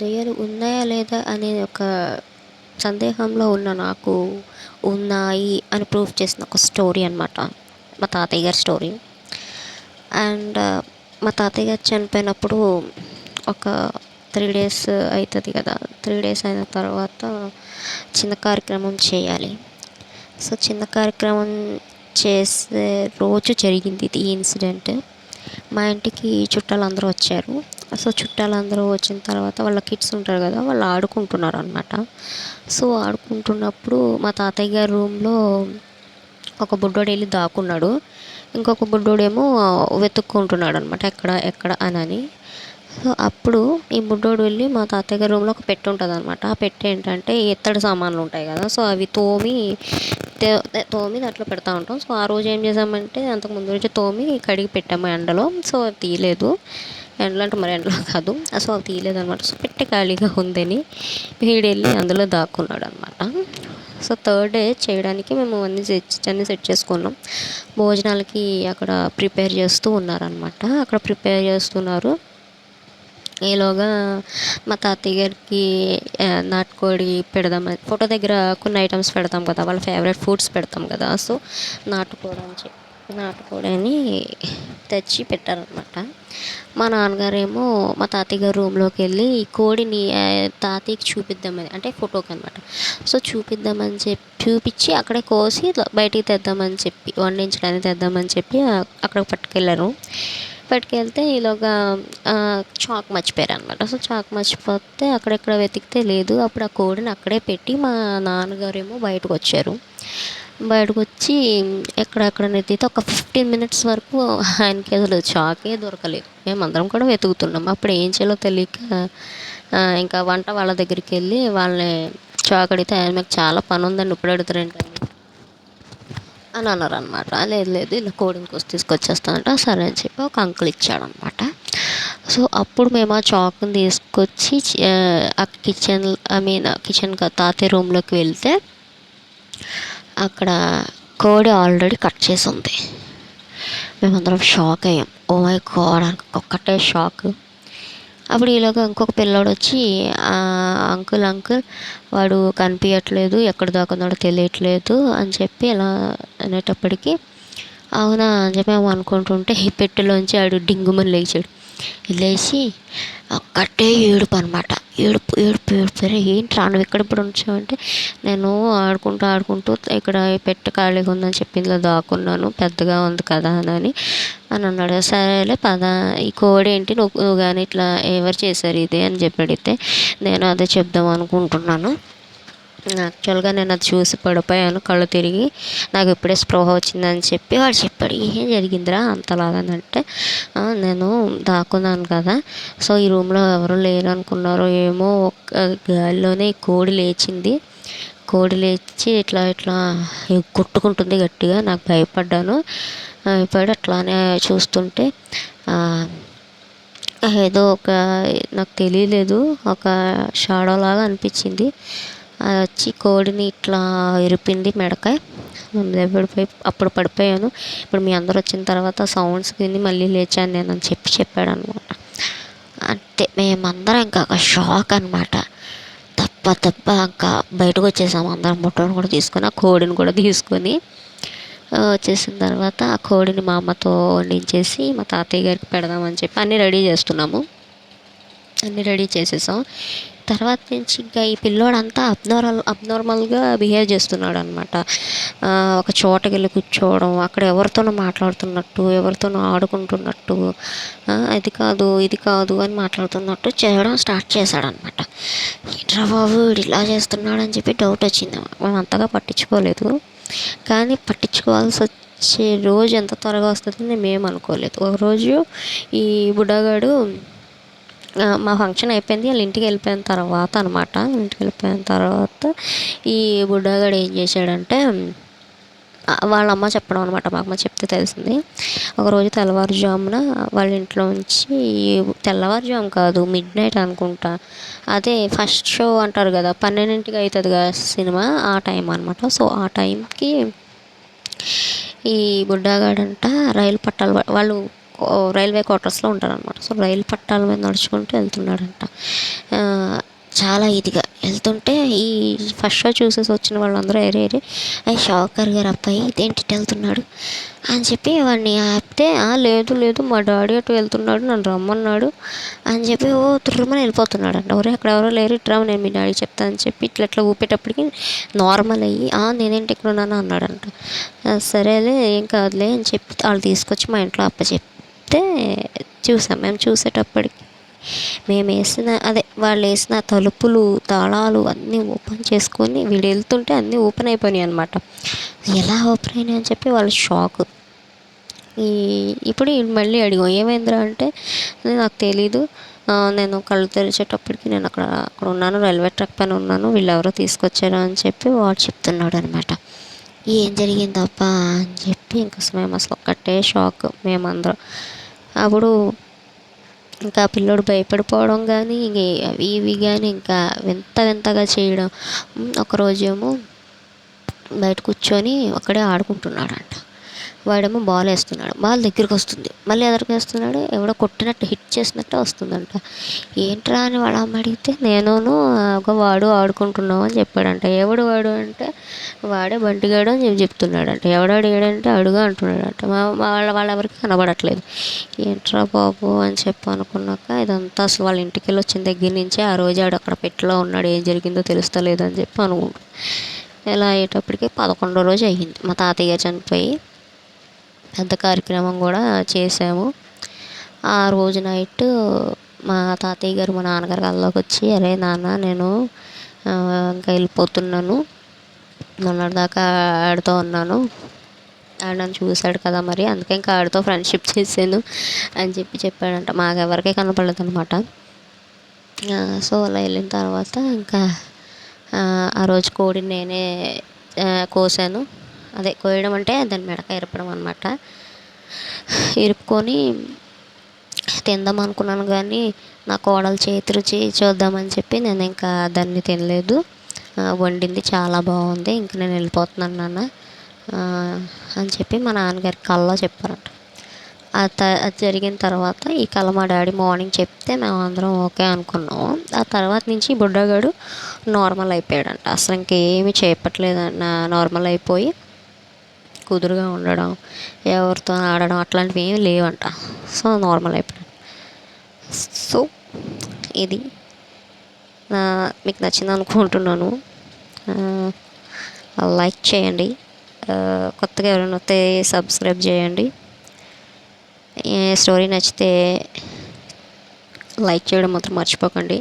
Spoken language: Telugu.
దెయ్యాలు ఉన్నాయా లేదా అనే ఒక సందేహంలో ఉన్న నాకు ఉన్నాయి అని ప్రూవ్ చేసిన ఒక స్టోరీ అనమాట. మా తాతయ్య గారి స్టోరీ. అండ్ మా తాతయ్య గారు చనిపోయినప్పుడు ఒక 3 days అవుతుంది కదా. 3 days అయిన తర్వాత చిన్న కార్యక్రమం చేయాలి. సో చిన్న కార్యక్రమం చేసే రోజు జరిగింది ఇది ఇన్సిడెంట్. మా ఇంటికి చుట్టాలందరూ వచ్చారు. సో చుట్టాలందరూ వచ్చిన తర్వాత వాళ్ళ కిడ్స్ ఉంటారు కదా, వాళ్ళు ఆడుకుంటున్నారు అనమాట. సో ఆడుకుంటున్నప్పుడు మా తాతయ్య గారి రూమ్లో ఒక బుడ్డోడు వెళ్ళి దాక్కున్నాడు. ఇంకొక బుడ్డోడేమో వెతుక్కుంటున్నాడు అనమాట, ఎక్కడ ఎక్కడ అని. సో అప్పుడు ఈ బుడ్డోడు వెళ్ళి మా తాతయ్య గారి రూమ్లో ఒక పెట్టె ఉంటుంది అనమాట. ఆ పెట్టె ఏంటంటే ఇత్తడి సామాన్లు ఉంటాయి కదా, సో అవి తోమి దాంట్లో పెడతా ఉంటాం. సో ఆ రోజు ఏం చేసామంటే అంతకు ముందు రోజు తోమి కడిగి పెట్టాము ఎండలో. సో అది తీయలేదు, ఎండలో అంటే మరి ఎండలో కాదు. సో అది తీయలేదు అనమాట. సో పెట్టె ఖాళీగా ఉందని వీడెళ్ళి అందులో దాక్కున్నాడు అనమాట. సో 3rd day చేయడానికి మేము అన్నీ సెట్ చేసుకున్నాం. భోజనాలకి అక్కడ ప్రిపేర్ చేస్తూ ఉన్నారనమాట. అక్కడ ప్రిపేర్ చేస్తున్నారు. ఈలోగా మా తాతయ్య గారికి నాటుకోడి పెడదామని, ఫోటో దగ్గర కొన్ని ఐటమ్స్ పెడతాం కదా, వాళ్ళ ఫేవరెట్ ఫుడ్స్ పెడతాం కదా. సో నాటుకోడి అని తెచ్చి పెట్టారనమాట. మా నాన్నగారేమో మా తాతయ్య గారు రూమ్లోకి వెళ్ళి ఈ కోడిని తాతయ్యకి చూపిద్దామని, అంటే ఫోటోకి అనమాట. సో చూపించి అక్కడే కోసి బయటికి తెద్దామని చెప్పి, వండించడానికి తెద్దామని చెప్పి అక్కడ పట్టుకెళ్తే ఈలోగా చాక్ మర్చిపోయారు అనమాట. సో చాక్ మర్చిపోతే అక్కడెక్కడ వెతికితే లేదు. అప్పుడు ఆ కోడిని అక్కడే పెట్టి మా నాన్నగారేమో బయటకు వచ్చారు. బయటకు వచ్చి ఎక్కడెక్కడ వెతికితే ఒక 15 minutes వరకు ఆయనకి అసలు చాకే దొరకలేదు. మేమందరం కూడా వెతుకుతున్నాం. అప్పుడు ఏం చేయాలో తెలియక ఇంకా వంట వాళ్ళ దగ్గరికి వెళ్ళి వాళ్ళని చాక్ అడిగితే, ఆయన మీకు చాలా పని ఉందండి, ఇప్పుడు అడుగుతారేంటండి అని అన్నారు అనమాట. లేదు ఇలా కోడిని కోసి తీసుకొచ్చేస్తానంట. సరే అని చెప్పి ఒక అంకుల్ ఇచ్చాడనమాట. సో అప్పుడు మేము ఆ చాకుని తీసుకొచ్చి ఆ కిచెన్ తాతయ్య రూమ్లోకి వెళ్తే అక్కడ కోడి ఆల్రెడీ కట్ చేసి ఉంది. మేమందరం షాక్ అయ్యాం. ఓ మై గాడ్, ఒక్కటే షాక్. అప్పుడు ఈలోగా ఇంకొక పిల్లోడు వచ్చి అంకుల్ వాడు కనిపించట్లేదు, ఎక్కడ దాక్కున్నాడో తెలియట్లేదు అని చెప్పి ఇలా అనేటప్పటికీ అవునా అని చెప్పి మేము అనుకుంటుంటే ఈ పెట్టెలోంచి ఆడు డింగుమని లేచి ఒక్కటే ఏడుపు అనమాట. ఏడుపు ఏంటి రా నువ్వు ఇక్కడ ఇప్పుడు ఉంచావంటే, నేను ఆడుకుంటూ ఇక్కడ పెట్టె ఖాళీగా ఉందని చెప్పి ఇందులో దాక్కున్నాను, పెద్దగా ఉంది కదా అని అన్నాడు. సరేలే పద, ఈ కోడి ఏంటి నువ్వు కానీ ఇట్లా ఎవరు చేశారు ఇది అని చెప్పి అడిగితే, నేను అదే చెప్దాం అనుకుంటున్నాను. యాక్చువల్గా నేను అది చూసి పడిపోయాను, కళ్ళు తిరిగి నాకు ఇప్పుడే స్పృహ వచ్చిందని చెప్పి వాడు చెప్పాడు. ఏం జరిగిందిరా అంతలాగానంటే, నేను దాక్కున్నాను కదా, సో ఈ రూమ్లో ఎవరు లేరు అనుకున్నారో ఏమో, గాలిలోనే కోడి లేచింది. కోడి లేచి ఇట్లా కొట్టుకుంటుంది గట్టిగా. నాకు భయపడ్డాను. అట్లానే చూస్తుంటే ఏదో నాకు తెలియలేదు, ఒక షాడో లాగా అనిపించింది. అది వచ్చి కోడిని ఇట్లా ఇరిపింది మెడకాయ. అప్పుడు పడిపోయాను. ఇప్పుడు మీ అందరు వచ్చిన తర్వాత సౌండ్స్ విని మళ్ళీ లేచాను నేను అని చెప్పాడు అనమాట. అంటే మేమందరం ఇంకా ఒక షాక్ అనమాట. తప్ప ఇంకా బయటకు వచ్చేసాము అందరం. ముట్టను కూడా తీసుకొని, ఆ కోడిని కూడా తీసుకొని వచ్చేసిన తర్వాత ఆ కోడిని మా అమ్మతో వండించేసి మా తాతయ్య గారికి పెడదామని చెప్పి అన్నీ రెడీ చేసేసాం. తర్వాత నుంచి ఇంకా ఈ పిల్లోడంతా అబ్నార్మల్గా బిహేవ్ చేస్తున్నాడు అనమాట. ఒక చోటకి వెళ్ళి కూర్చోవడం, అక్కడ ఎవరితోనో మాట్లాడుతున్నట్టు, ఎవరితోనో ఆడుకుంటున్నట్టు, అది కాదు ఇది కాదు అని మాట్లాడుతున్నట్టు చేయడం స్టార్ట్ చేశాడనమాట. ఏంట్రా బాబు వీడు ఇలా చేస్తున్నాడని చెప్పి డౌట్ వచ్చింది. మేము అంతగా పట్టించుకోలేదు, కానీ పట్టించుకోవాల్సి వచ్చే రోజు ఎంత త్వరగా వస్తుందని మేము అనుకోలేదు. ఒకరోజు ఈ బుడ్డగాడు మా ఫంక్షన్ అయిపోయింది, వాళ్ళ ఇంటికి వెళ్ళిపోయిన తర్వాత ఈ బుడ్డగాడు ఏం చేశాడంటే, వాళ్ళ అమ్మ చెప్పడం అనమాట, మా అమ్మ చెప్తే తెలిసింది. ఒకరోజు తెల్లవారుజామున వాళ్ళ ఇంట్లో నుంచి, తెల్లవారుజాము కాదు midnight అనుకుంటా, అదే ఫస్ట్ షో అంటారు కదా 12ంటికి అవుతుంది కదా సినిమా, ఆ టైం అనమాట. సో ఆ టైంకి ఈ బుడ్డగాడంట రైలు పట్టాలు, వాళ్ళు రైల్వే క్వార్టర్స్లో ఉంటారనమాట. సో రైలు పట్టాల మీద నడుచుకుంటూ వెళ్తున్నాడంట. చాలా ఇదిగా వెళ్తుంటే ఈ ఫస్ట్ షో చూసేసి వచ్చిన వాళ్ళందరూ ఏరే ఏరే అయ్యి షావుకార్ గారు అబ్బాయి ఇదేంటి ఇటు వెళ్తున్నాడు అని చెప్పి వాడిని ఆపితే లేదు లేదు మా డాడీ అటు వెళ్తున్నాడు నన్ను రమ్మన్నాడు అని చెప్పి ఓ తుర్రమని వెళ్ళిపోతున్నాడు అంట. ఒరే అక్కడ ఎవరో లేరు ఇట్రా నేను మీ డాడీ చెప్తాను అని చెప్పి ఇట్లా ఇట్లా ఊపేటప్పటికి నార్మల్ అయ్యి నేనేంటి ఇక్కడ ఉన్నాను అన్నాడంట. సరేలే ఏం కాదులే అని చెప్పి వాళ్ళు తీసుకొచ్చి మా ఇంట్లో అప్పచెప్తే చూసాం. మేము చూసేటప్పటికి వాళ్ళు వేసిన తలుపులు తాళాలు అన్నీ ఓపెన్ చేసుకొని వీడు వెళ్తుంటే అన్నీ ఓపెన్ అయిపోయినాయి అనమాట. ఎలా ఓపెన్ అయినాయి అని చెప్పి వాళ్ళు షాక్. ఇప్పుడు మళ్ళీ అడిగాం ఏమైందిరా అంటే నాకు తెలీదు, నేను కళ్ళు తెరిచేటప్పటికి నేను అక్కడ ఉన్నాను, రైల్వే ట్రాక్ పైన ఉన్నాను, వీళ్ళు ఎవరో తీసుకొచ్చారు అని చెప్పి వాడు చెప్తున్నాడు అనమాట. ఏం జరిగిందబ్బా అని చెప్పి ఇంకా మేము అసలు ఒక్కటే షాక్ మేమందరం. అప్పుడు ఇంకా పిల్లోడు భయపడిపోవడం కానీ అవి ఇవి కానీ ఇంకా వింత వింతగా చేయడం. ఒకరోజేమో బయట కూర్చొని ఒక్కడే ఆడుకుంటున్నాడంట. వాడేమో బాల్ వేస్తున్నాడు, బాల్ దగ్గరికి వస్తుంది, మళ్ళీ ఎదురుకు వేస్తున్నాడు, ఎవడో కొట్టినట్టు హిట్ చేసినట్టు వస్తుందంట. ఏంట్రా అని వాళ్ళ అమ్మ అడిగితే ఒక వాడు ఆడుకుంటున్నావు అని చెప్పాడంట. ఎవడు వాడు అంటే వాడే బంటిగాడు అని చెప్తున్నాడంట. ఎవడాడు ఏడంటే అడుగు అంటున్నాడంట. వాళ్ళెవరికి కనబడట్లేదు. ఏంట్రా బాబు అని చెప్పి అనుకున్నాక ఇదంతా అసలు వాళ్ళ ఇంటికి వెళ్ళి వచ్చిన దగ్గర నుంచే ఆ రోజు ఆడు అక్కడ పెట్టిలో ఉన్నాడు, ఏం జరిగిందో తెలుస్తలేదు అని చెప్పి అనుకుంటాడు. ఇలా అయ్యేటప్పటికి 11వ రోజు అయ్యింది. మా తాతయ్య చనిపోయి పెద్ద కార్యక్రమం కూడా చేసాము. ఆ రోజు నైట్ మా తాతయ్య గారు మా నాన్నగారు కల్లోకి వచ్చి అరే నాన్న నేను ఇంకా వెళ్ళిపోతున్నాను, మొన్నటిదాకా ఆడుతూ ఉన్నాను, ఆడు నన్ను చూశాడు కదా మరి అందుకే ఇంకా ఆడితో ఫ్రెండ్షిప్ చేశాను అని చెప్పాడంట. మాకెవరికీ కనపడలేదు అనమాట. సో అలా వెళ్ళిన తర్వాత ఇంకా ఆ రోజు కోడిని నేనే కోసాను. అదే కోయడం అంటే దాని మెడక ఇరపడం అనమాట. ఇరుపుకొని తిందాం అనుకున్నాను కానీ నా కోడలు చేతి రుచి చూద్దామని చెప్పి నేను ఇంకా దాన్ని తినలేదు. వండింది చాలా బాగుంది, ఇంక నేను వెళ్ళిపోతున్నాను నాన్న అని చెప్పి మా నాన్నగారి కల్లో చెప్పారంట. అది జరిగిన తర్వాత ఈ కళ మా డాడీ మార్నింగ్ చెప్తే మేము అందరం ఓకే అనుకున్నాము. ఆ తర్వాత నుంచి బుడ్డగాడు నార్మల్ అయిపోయాడంట. అసలు ఇంకేమీ చెప్పట్లేదన్న, నార్మల్ అయిపోయి కుదురుగా ఉండడం, ఎవరితో ఆడడం అట్లాంటివి ఏమి లేవంట. సో నార్మల్ అయిపోయాడు. సో ఇది మీకు నచ్చింది అనుకుంటున్నాను. లైక్ చేయండి, కొత్తగా ఎవరైనా వస్తే సబ్స్క్రైబ్ చేయండి. స్టోరీ నచ్చితే లైక్ చేయడం మాత్రం మర్చిపోకండి.